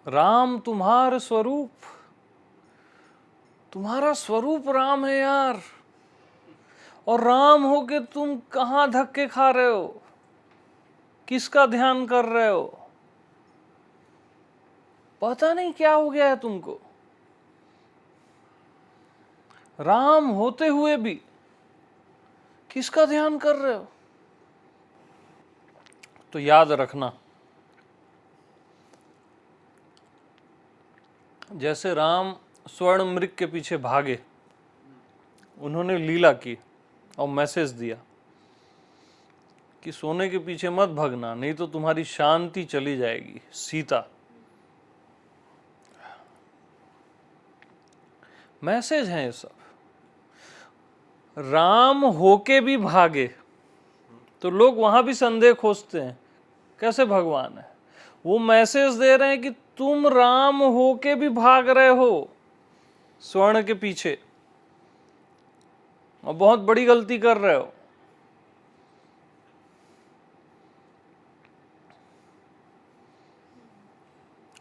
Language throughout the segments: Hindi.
राम तुम्हार स्वरूप, तुम्हारा स्वरूप राम है यार, और राम हो के तुम कहां धक्के खा रहे हो, किसका ध्यान कर रहे हो, पता नहीं क्या हो गया है तुमको। राम होते हुए भी किसका ध्यान कर रहे हो। तो याद रखना, जैसे राम स्वर्ण मृग के पीछे भागे, उन्होंने लीला की और मैसेज दिया कि सोने के पीछे मत भागना, नहीं तो तुम्हारी शांति चली जाएगी। सीता, मैसेज है ये सब। राम होके भी भागे तो लोग वहां भी संदेह खोजते हैं, कैसे भगवान है। वो मैसेज दे रहे हैं कि तुम राम होके भी भाग रहे हो स्वर्ण के पीछे, और बहुत बड़ी गलती कर रहे हो।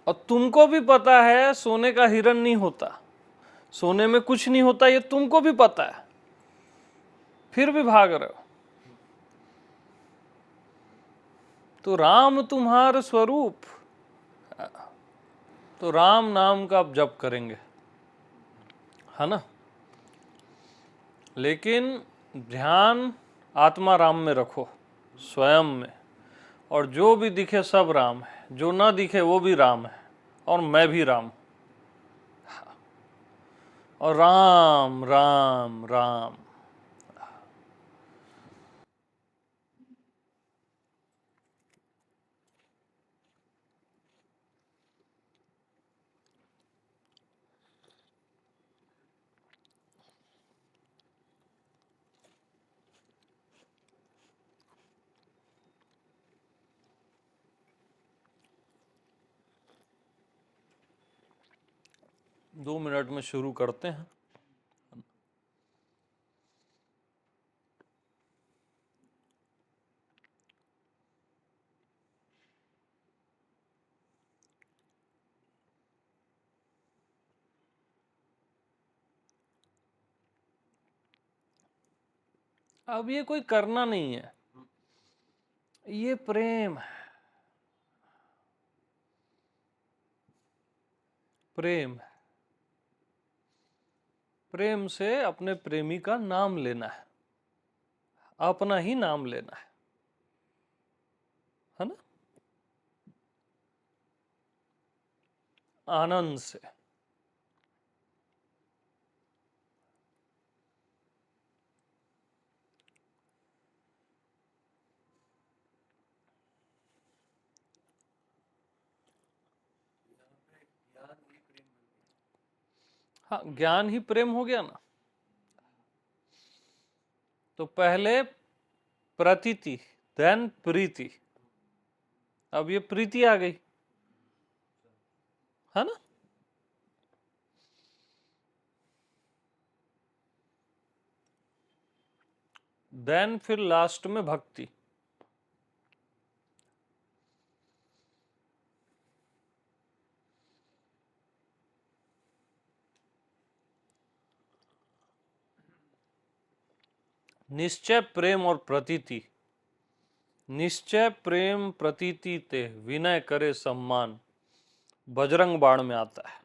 और तुमको भी पता है सोने का हिरण नहीं होता, सोने में कुछ नहीं होता, ये तुमको भी पता है, फिर भी भाग रहे हो। तो राम तुम्हार स्वरूप, तो राम नाम का आप जप करेंगे, है ना। लेकिन ध्यान आत्मा राम में रखो, स्वयं में। और जो भी दिखे सब राम है, जो ना दिखे वो भी राम है, और मैं भी राम। और राम राम राम। 2 मिनट में शुरू करते हैं। अब ये कोई करना नहीं है, ये प्रेम है, प्रेम है। प्रेम से अपने प्रेमी का नाम लेना है, अपना ही नाम लेना है ना, आनंद से। हाँ, ज्ञान ही प्रेम हो गया ना। तो पहले प्रतीति, देन प्रीति, अब ये प्रीति आ गई, है ना। देन फिर लास्ट में भक्ति। निश्चय प्रेम और प्रतीति, निश्चय प्रेम प्रतीति ते विनय करे सम्मान, बजरंग बाण में आता है।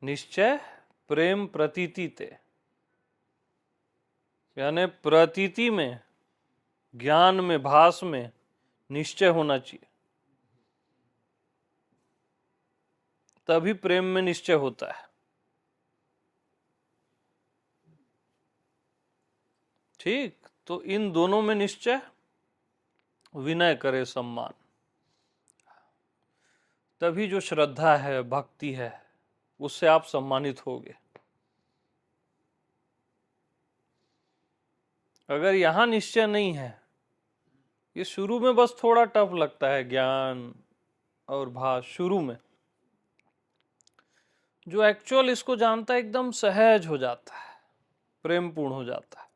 निश्चय प्रेम प्रतीति ते, यानी प्रतीति में, ज्ञान में, भास में निश्चय होना चाहिए, तभी प्रेम में निश्चय होता है। ठीक, तो इन दोनों में निश्चय, विनय करे सम्मान, तभी जो श्रद्धा है, भक्ति है, उससे आप सम्मानित होगे। अगर यहां निश्चय नहीं है, ये शुरू में बस थोड़ा टफ लगता है, ज्ञान और भास शुरू में। जो एक्चुअल इसको जानता है एकदम सहज हो जाता है, प्रेम पूर्ण हो जाता है।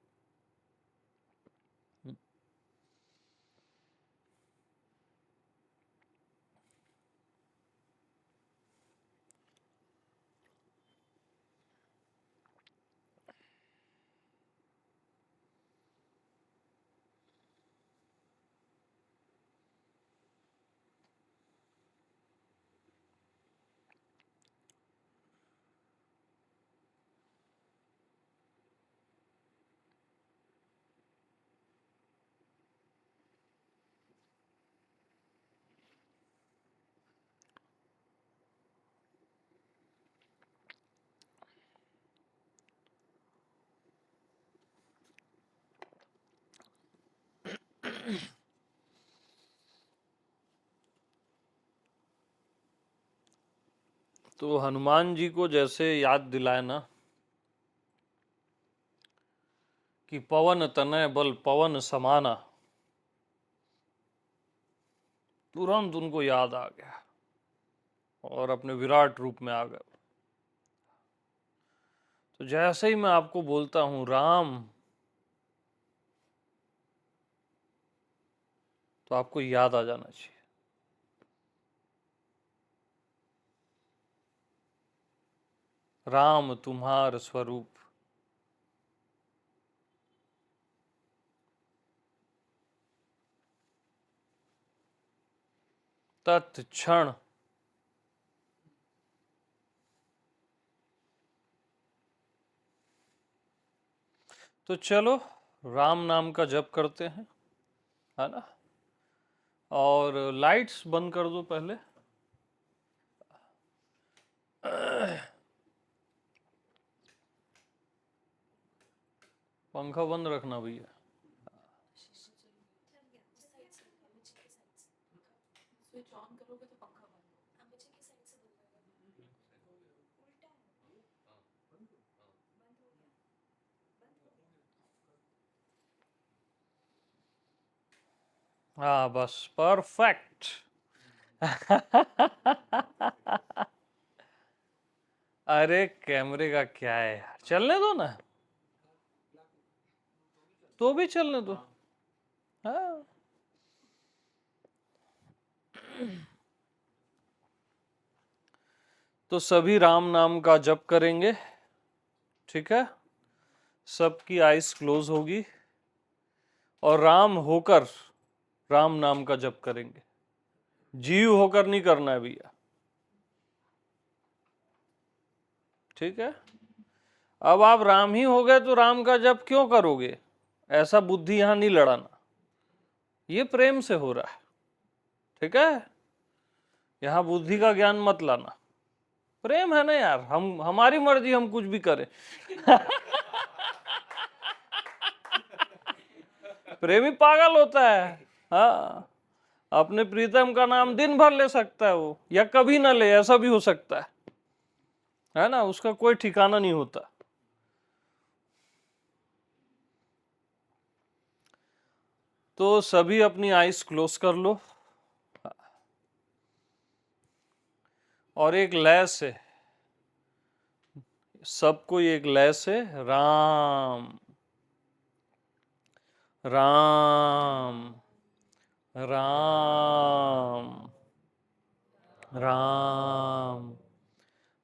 तो हनुमान जी को जैसे याद दिलाए ना कि पवन तनय बल पवन समाना, तुरंत उनको याद आ गया और अपने विराट रूप में आ गए। तो जैसे ही मैं आपको बोलता हूं राम, तो आपको याद आ जाना चाहिए। राम तुम्हार स्वरूप। तत्क्षण तो चलो राम नाम का जप करते हैं, है ना। और लाइट्स बंद कर दो पहले। पंखा बंद रखना भैया। हाँ बस परफेक्ट। अरे कैमरे का क्या है यार, चलने दो ना, तो भी चलने दो। हाँ तो सभी राम नाम का जप करेंगे, ठीक है। सबकी आइज क्लोज होगी और राम होकर राम नाम का जप करेंगे। जीव होकर नहीं करना है भैया, ठीक है। अब आप राम ही हो गए तो राम का जप क्यों करोगे, ऐसा बुद्धि यहां नहीं लड़ाना। ये प्रेम से हो रहा है, ठीक है। यहां बुद्धि का ज्ञान मत लाना। प्रेम है ना यार, हम हमारी मर्जी, हम कुछ भी करें। प्रेमी पागल होता है। हाँ, अपने प्रीतम का नाम दिन भर ले सकता है वो, या कभी ना ले, ऐसा भी हो सकता है ना। उसका कोई ठिकाना नहीं होता। तो सभी अपनी आइज क्लोज कर लो और एक लय से, सबको एक लय से राम राम राम राम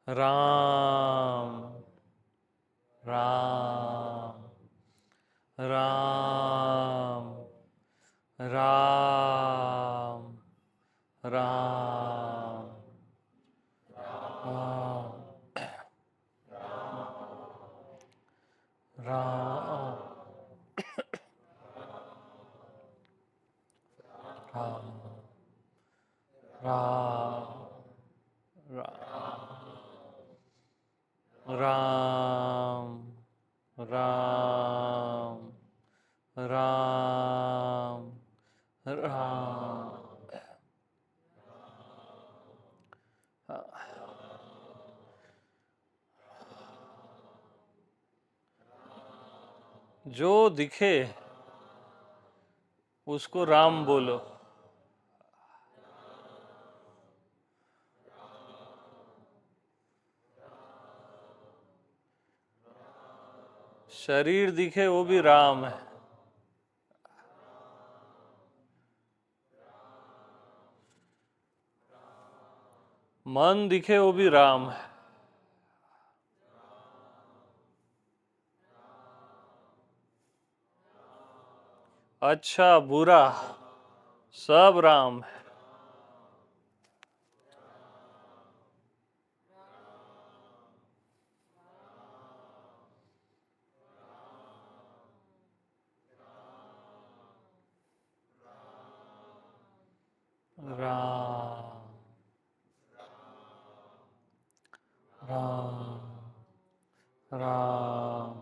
राम राम राम राम राम राम राम राम राम राम राम। जो दिखे उसको राम बोलो। शरीर दिखे वो भी राम है। मन दिखे वो भी राम है। अच्छा बुरा सब राम है। राम राम राम।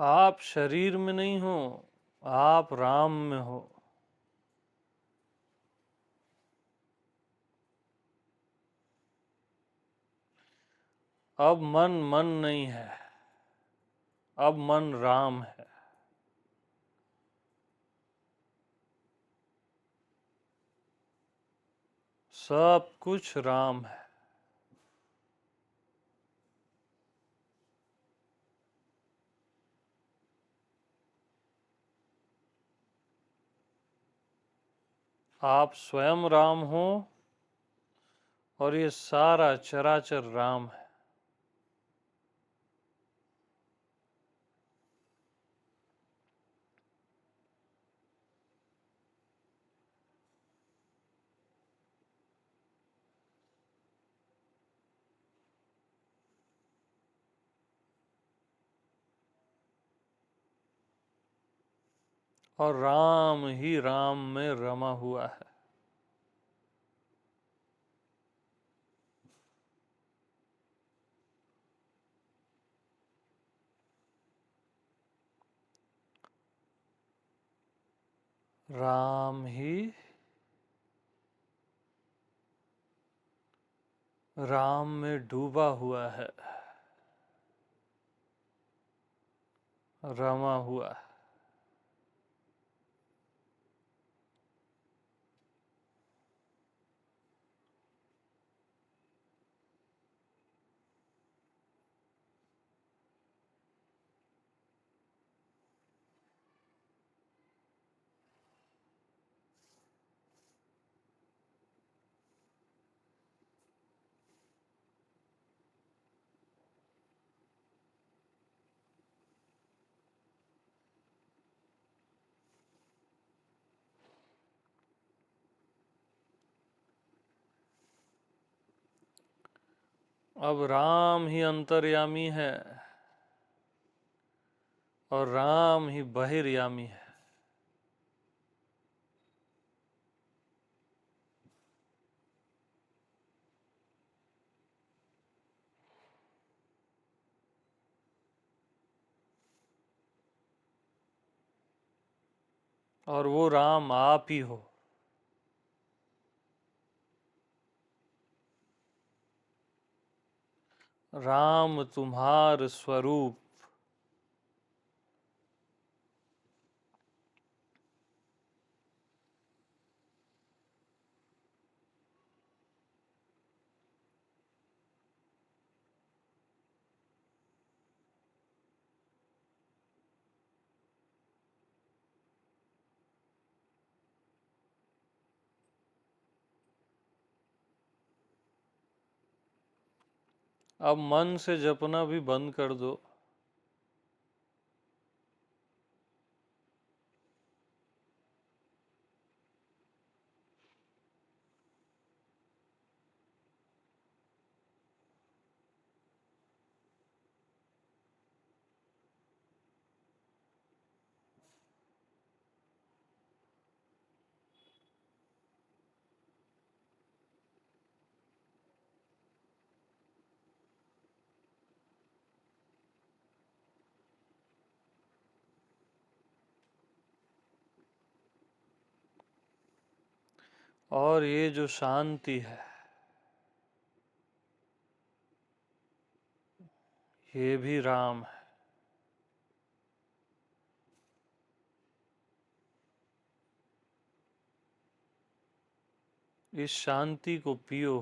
आप शरीर में नहीं हो, आप राम में हो। अब मन मन नहीं है, अब मन राम है। सब कुछ राम है। आप स्वयं राम हो और ये सारा चराचर राम है। और राम ही राम में रमा हुआ है। राम ही राम में डूबा हुआ है, रमा हुआ है। अब राम ही अंतर्यामी है और राम ही बहिर्यामी है। और वो राम आप ही हो। राम तुम्हार स्वरूप। अब मन से जपना भी बंद कर दो। और ये जो शांति है, ये भी राम है। इस शांति को पियो।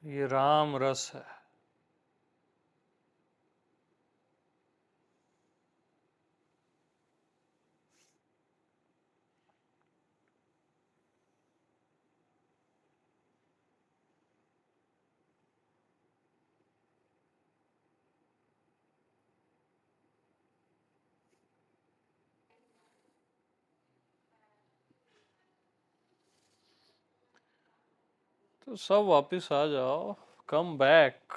ये राम रस है। तो सब वापस आ जाओ, कम बैक।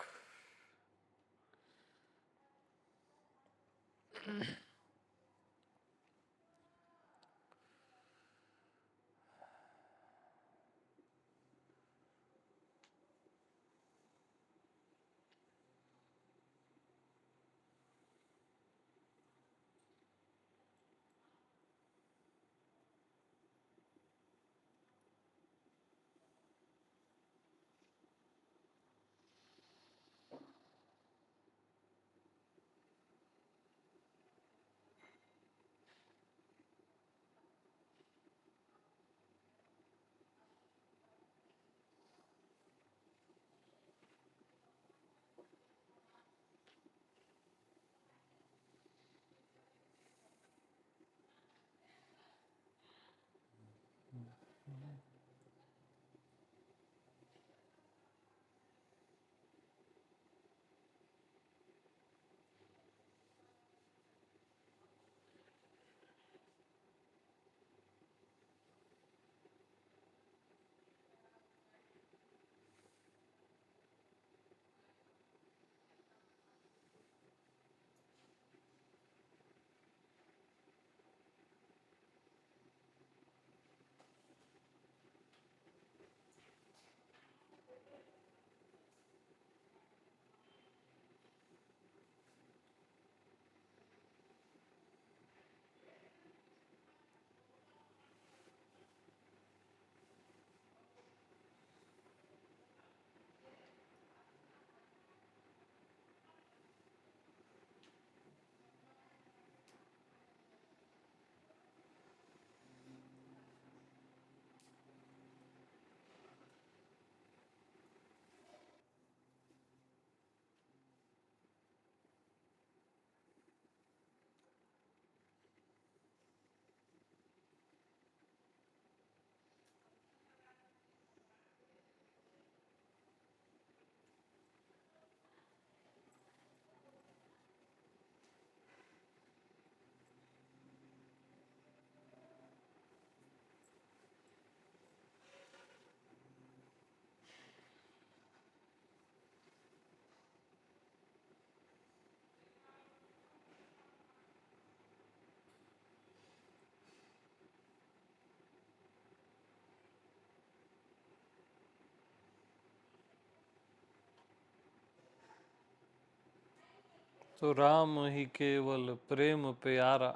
तो राम ही केवल प्रेम प्यारा।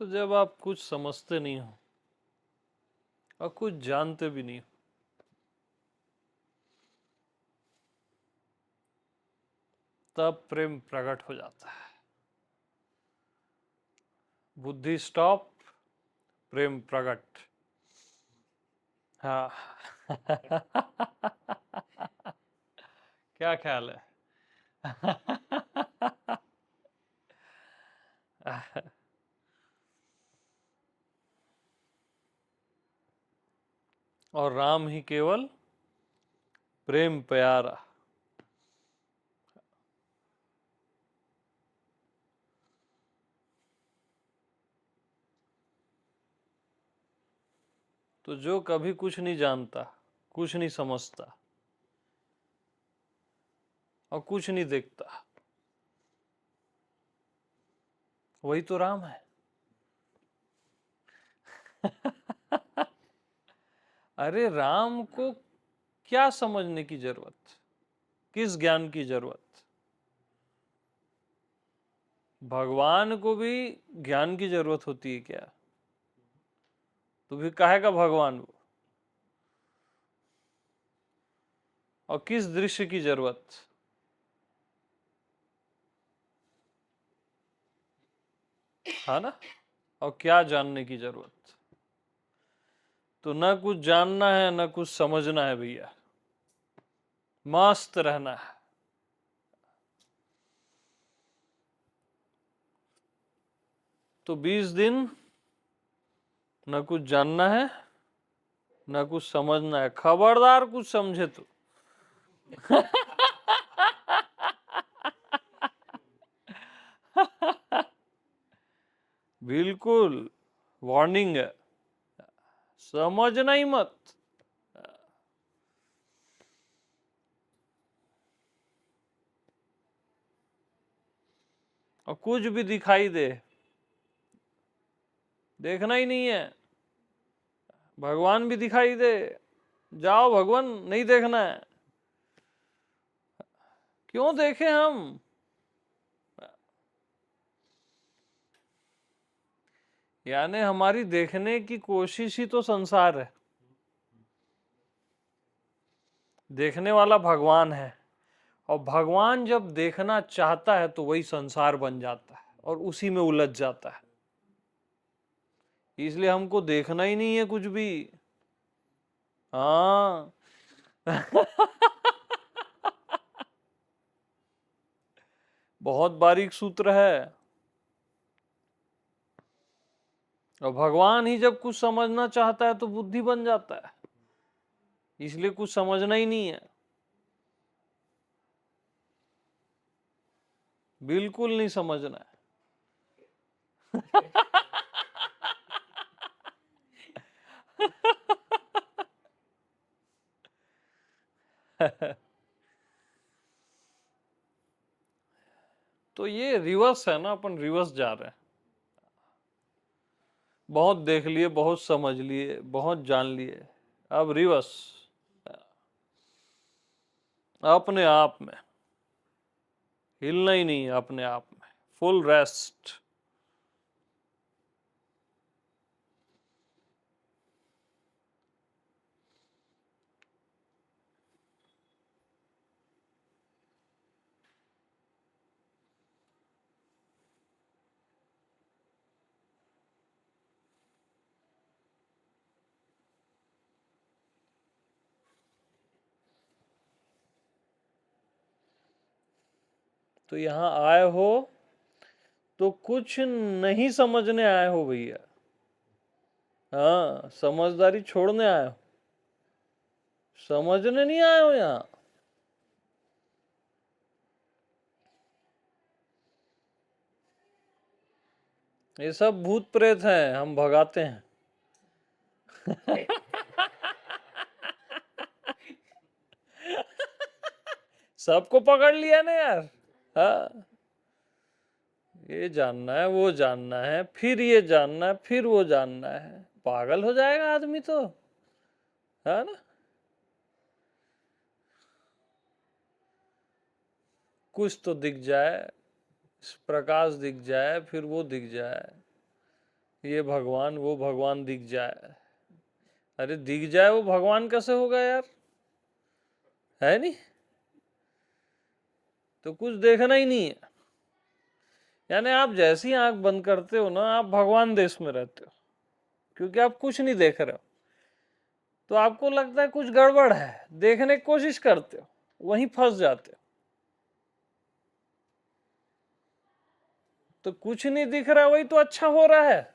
तो जब आप कुछ समझते नहीं हो और कुछ जानते भी नहीं हो, तब प्रेम प्रकट हो जाता है। बुद्धि स्टॉप, प्रेम प्रकट। हाँ। क्या ख्याल है? और राम ही केवल प्रेम प्यारा। तो जो कभी कुछ नहीं जानता, कुछ नहीं समझता और कुछ नहीं देखता, वही तो राम है। अरे राम को क्या समझने की जरूरत, किस ज्ञान की जरूरत? भगवान को भी ज्ञान की जरूरत होती है क्या? तो भी काहे का भगवान वो? और किस दृश्य की जरूरत? है ना? और क्या जानने की जरूरत? तो ना कुछ जानना है ना कुछ समझना है भैया, मस्त रहना है। तो 20 दिन ना कुछ जानना है ना कुछ समझना है, खबरदार कुछ समझे तो। बिल्कुल वार्निंग है, समझना ही मत। और कुछ भी दिखाई दे, देखना ही नहीं है। भगवान भी दिखाई दे, जाओ भगवान, नहीं देखना है। क्यों देखें हम? यानी हमारी देखने की कोशिश ही तो संसार है। देखने वाला भगवान है, और भगवान जब देखना चाहता है तो वही संसार बन जाता है और उसी में उलझ जाता है। इसलिए हमको देखना ही नहीं है कुछ भी। हाँ। बहुत बारीक सूत्र है। और भगवान ही जब कुछ समझना चाहता है तो बुद्धि बन जाता है, इसलिए कुछ समझना ही नहीं है। बिल्कुल नहीं समझना है। तो ये रिवर्स है ना, अपन रिवर्स जा रहे हैं। बहुत देख लिए, बहुत समझ लिए, बहुत जान लिए, अब रिवर्स, अपने आप में हिलना ही नहीं है, अपने आप में फुल रेस्ट। तो यहां आए हो तो कुछ नहीं समझने आए हो भैया। हाँ, समझदारी छोड़ने आए हो, समझने नहीं आए हो यहाँ। ये सब भूत प्रेत हैं, हम भगाते हैं। सबको पकड़ लिया ना यार। हाँ, ये जानना है, वो जानना है, फिर ये जानना है, फिर वो जानना है, पागल हो जाएगा आदमी तो, है ना। कुछ तो दिख जाए, प्रकाश दिख जाए, फिर वो दिख जाए, ये भगवान वो भगवान दिख जाए। अरे दिख जाए वो भगवान कैसे होगा यार, है नहीं। तो कुछ देखना ही नहीं है, यानी आप जैसी आंख बंद करते हो ना, आप भगवान देश में रहते हो, क्योंकि आप कुछ नहीं देख रहे हो। तो आपको लगता है कुछ गड़बड़ है, देखने की कोशिश करते हो, वहीं फंस जाते हो। तो कुछ नहीं दिख रहा, वही तो अच्छा हो रहा है।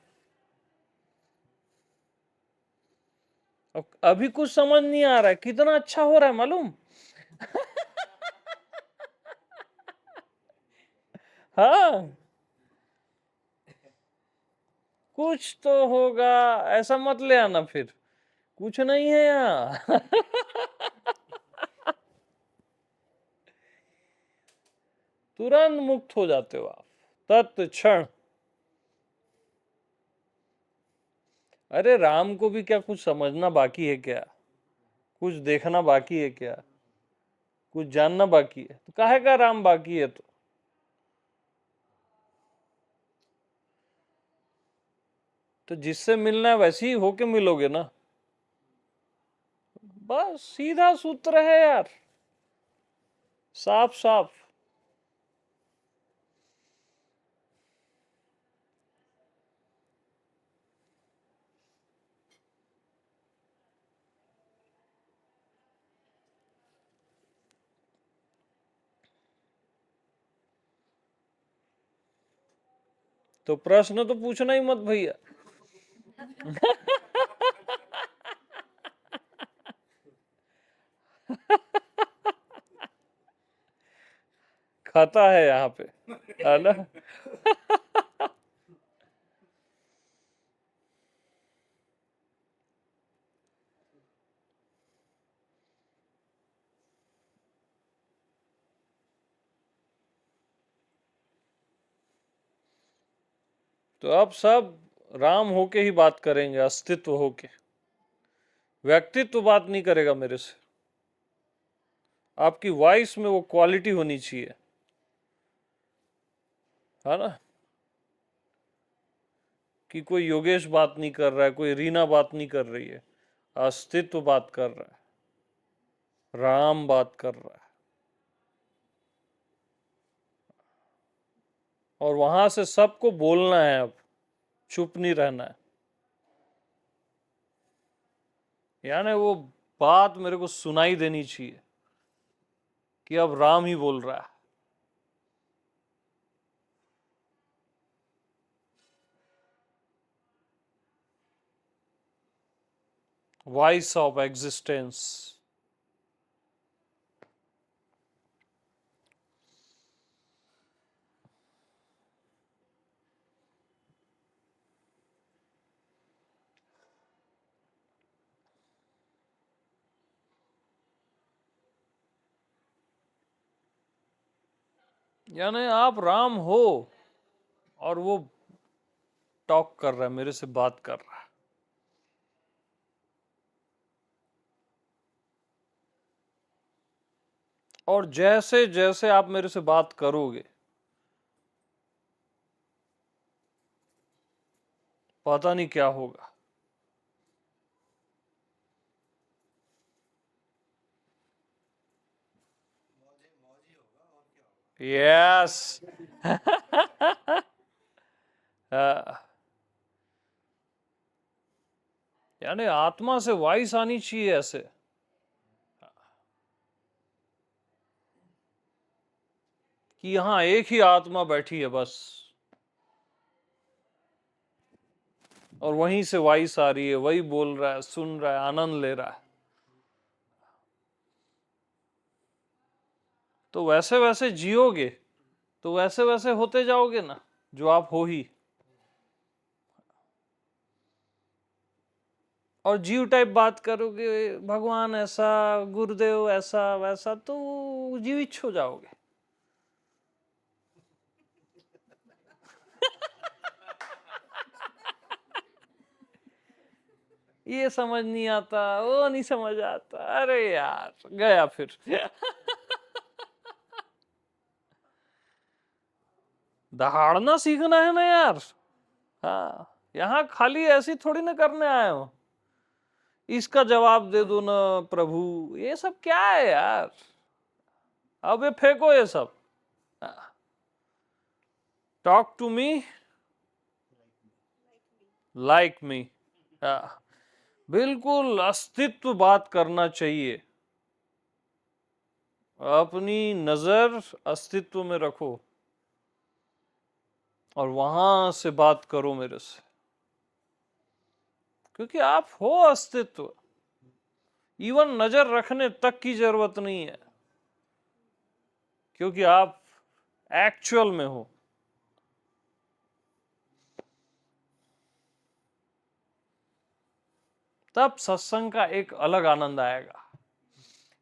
अभी कुछ समझ नहीं आ रहा है, कितना अच्छा हो रहा है मालूम। हाँ, कुछ तो होगा, ऐसा मत ले आना फिर, कुछ नहीं है यहाँ। तुरंत मुक्त हो जाते हो आप, तत्क्षण। अरे राम को भी क्या कुछ समझना बाकी है क्या, कुछ देखना बाकी है क्या, कुछ जानना बाकी है, तो काहे का राम बाकी है। तो जिससे मिलना है वैसे ही होके मिलोगे ना, बस सीधा सूत्र है यार, साफ साफ। तो प्रश्न तो पूछना ही मत भैया। खाता है यहाँ पे, है ना। तो अब सब राम होके ही बात करेंगे, अस्तित्व होके, व्यक्तित्व बात नहीं करेगा मेरे से। आपकी वॉइस में वो क्वालिटी होनी चाहिए, है ना, कि कोई योगेश बात नहीं कर रहा है, कोई रीना बात नहीं कर रही है, अस्तित्व बात कर रहा है, राम बात कर रहा है। और वहां से सबको बोलना है, अब चुप नहीं रहना है। यानी वो बात मेरे को सुनाई देनी चाहिए कि अब राम ही बोल रहा है। Voice of existence. यानी आप राम हो, और वो टॉक कर रहा है, मेरे से बात कर रहा है। और जैसे जैसे आप मेरे से बात करोगे, पता नहीं क्या होगा। यस। यानी आत्मा से वॉइस आनी चाहिए ऐसे, कि यहां एक ही आत्मा बैठी है बस, और वहीं से वॉइस आ रही है, वही बोल रहा है, सुन रहा है, आनंद ले रहा है। तो वैसे वैसे जियोगे, तो वैसे वैसे होते जाओगे ना, जो आप हो ही। और जीव टाइप बात करोगे, भगवान ऐसा, गुरुदेव ऐसा वैसा, तो जीव इच्छ हो जाओगे। ये समझ नहीं आता, वो नहीं समझ आता, अरे यार गया फिर। दहाड़ना सीखना है ना यार। हाँ, यहाँ खाली ऐसी थोड़ी ना करने आए हो, इसका जवाब दे दो ना प्रभु, ये सब क्या है यार। अब ये फेंको ये सब। Talk to me like me. बिल्कुल अस्तित्व बात करना चाहिए। अपनी नजर अस्तित्व में रखो और वहां से बात करो मेरे से, क्योंकि आप हो अस्तित्व। इवन नजर रखने तक की जरूरत नहीं है, क्योंकि आप एक्चुअल में हो। तब सत्संग का एक अलग आनंद आएगा,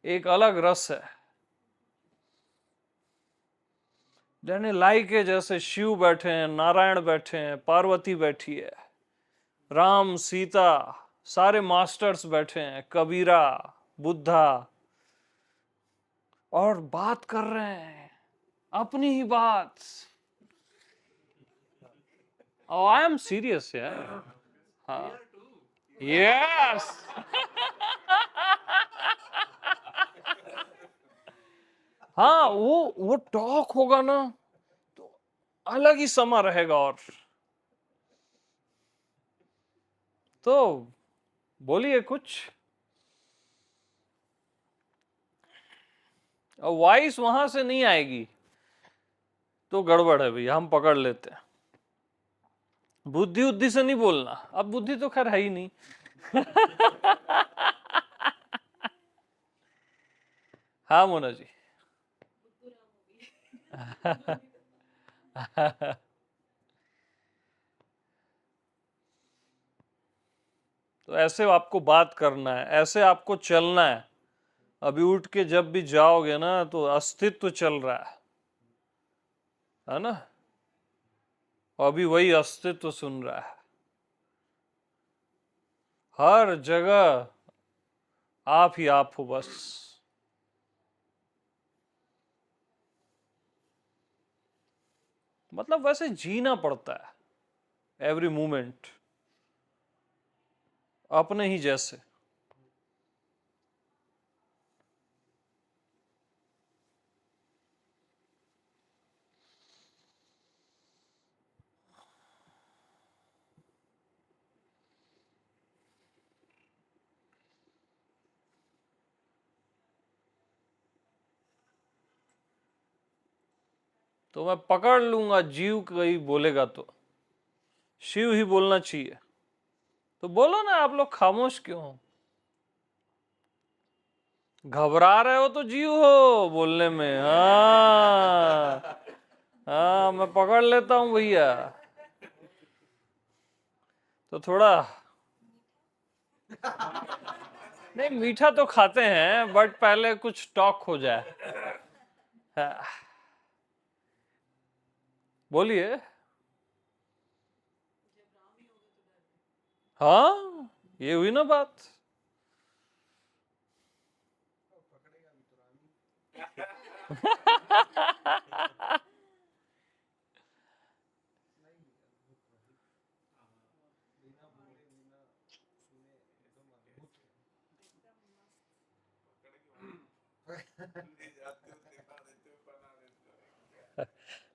एक अलग रस है। यानी लाई के जैसे शिव बैठे हैं, नारायण बैठे हैं, पार्वती बैठी है, राम सीता सारे मास्टर्स बैठे हैं, कबीरा बुद्धा, और बात कर रहे हैं अपनी ही बात। आई एम सीरियस यार। हाँ, यस। हाँ, वो टॉक होगा ना तो अलग ही समा रहेगा। और तो बोलिए कुछ। और वॉइस वहां से नहीं आएगी तो गड़बड़ है भैया, हम पकड़ लेते हैं। बुद्धि उद्धि से नहीं बोलना, अब बुद्धि तो खैर है ही नहीं। हाँ मोना जी। तो ऐसे आपको बात करना है, ऐसे आपको चलना है। अभी उठ के जब भी जाओगे ना तो अस्तित्व चल रहा है ना। अभी वही अस्तित्व सुन रहा है हर जगह। आप ही आप हो बस। मतलब वैसे जीना पड़ता है एवरी मोमेंट अपने ही जैसे। तो मैं पकड़ लूंगा जीव कहीं बोलेगा तो शिव ही बोलना चाहिए। तो बोलो ना, आप लोग खामोश क्यों हो? घबरा रहे हो तो जीव हो बोलने में। हाँ हाँ, मैं पकड़ लेता हूं भैया। तो थोड़ा नहीं, मीठा तो खाते हैं बट पहले कुछ टॉक हो जाए। हाँ, बोलिए। हाँ, ये हुई ना बात।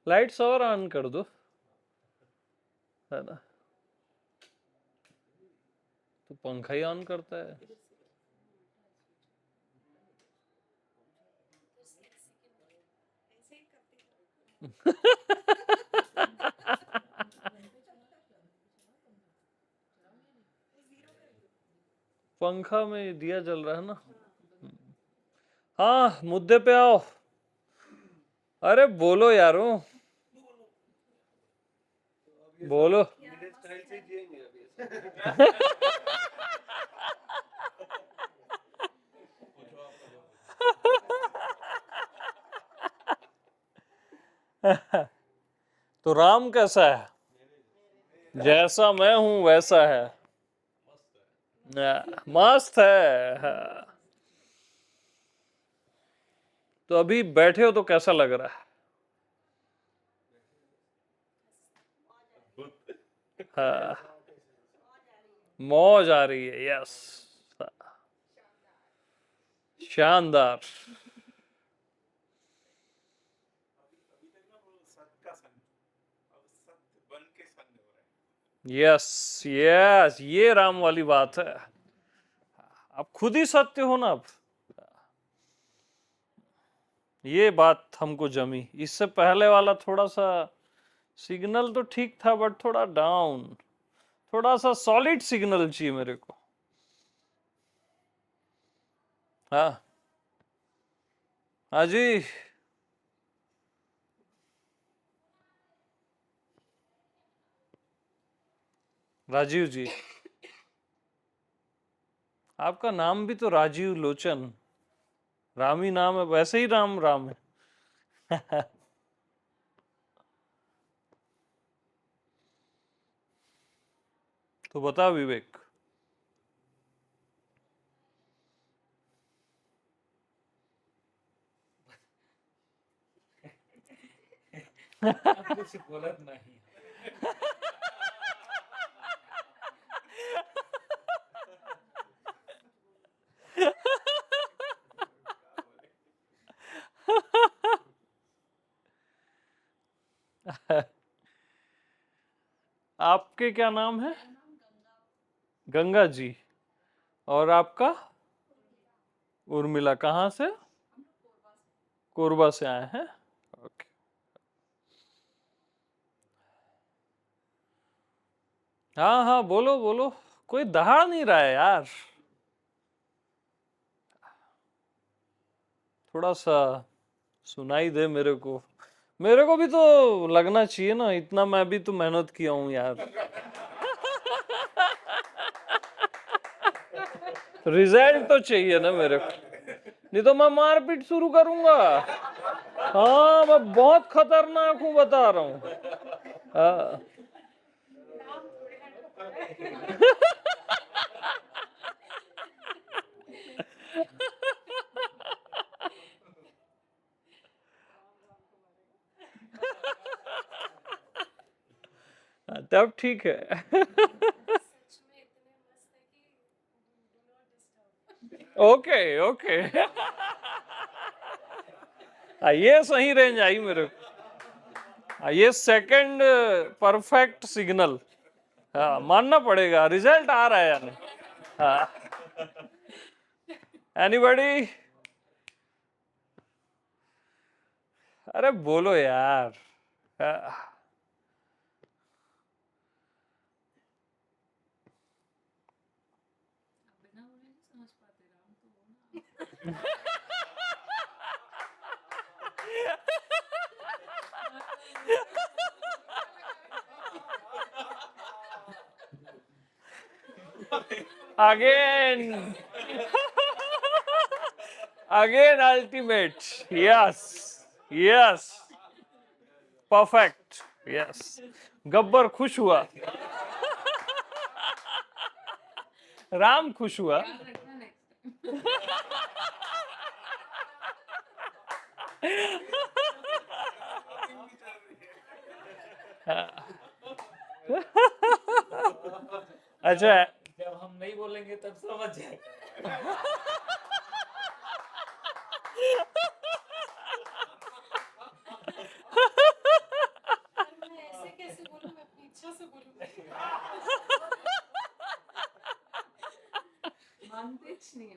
लाइट्स और ऑन कर दो, है ना। तो पंखा ही ऑन करता है। पंखा में दिया जल रहा है ना। हाँ, मुद्दे पे आओ। अरे बोलो यारो, बोलो। तो राम कैसा है? जैसा मैं हूं वैसा है। मस्त है। तो अभी बैठे हो तो कैसा लग रहा है? हाँ, मौज आ रही है। यस, शानदार। यस यस, ये राम वाली बात है। आप खुद ही सत्य हो ना अब। ये बात हमको जमी। इससे पहले वाला थोड़ा सा सिग्नल तो ठीक था, बट थोड़ा डाउन, थोड़ा सा सॉलिड सिग्नल चाहिए मेरे को। हाँ हाँ जी। राजीव जी, आपका नाम भी तो राजीव लोचन, राम ही नाम है, वैसे ही राम राम है। तो बता विवेक। कुछ बोलत नहीं। आपके क्या नाम है? गंगा जी। और आपका? उर्मिला। कहाँ से? कोरबा से आए हैं। ओके। हाँ हाँ, बोलो बोलो, कोई दहाड़ नहीं रहा है यार। थोड़ा सा सुनाई दे मेरे को। मेरे को भी तो लगना चाहिए ना, इतना मैं भी तो मेहनत किया हूं यार। रिजल्ट तो चाहिए ना मेरे को, नहीं तो मैं मारपीट शुरू करूंगा। हाँ, मैं बहुत खतरनाक हूं, बता रहा हूँ। हाँ। तब ठीक है। Okay okay. ये सही रेंज आई मेरे को। ये सेकंड परफेक्ट सिग्नल। हाँ, मानना पड़ेगा, रिजल्ट आ रहा है यानी। हाँ। एनीबॉडी? अरे बोलो यार। हाँ। बिना बोले नहीं समझ पाते, राम तो हो ना। Again. Again ultimate. Yes. Yes. Perfect. Yes. Gabbar खुश हुआ, राम खुश हुआ। रखना नेक्स्ट अच्छा, जब हम नहीं बोलेंगे तब समझ जाएगा। मैं ऐसे कैसे बोलूं, मैं अपनी इच्छा से बोलूंगी। मानते नहीं हो।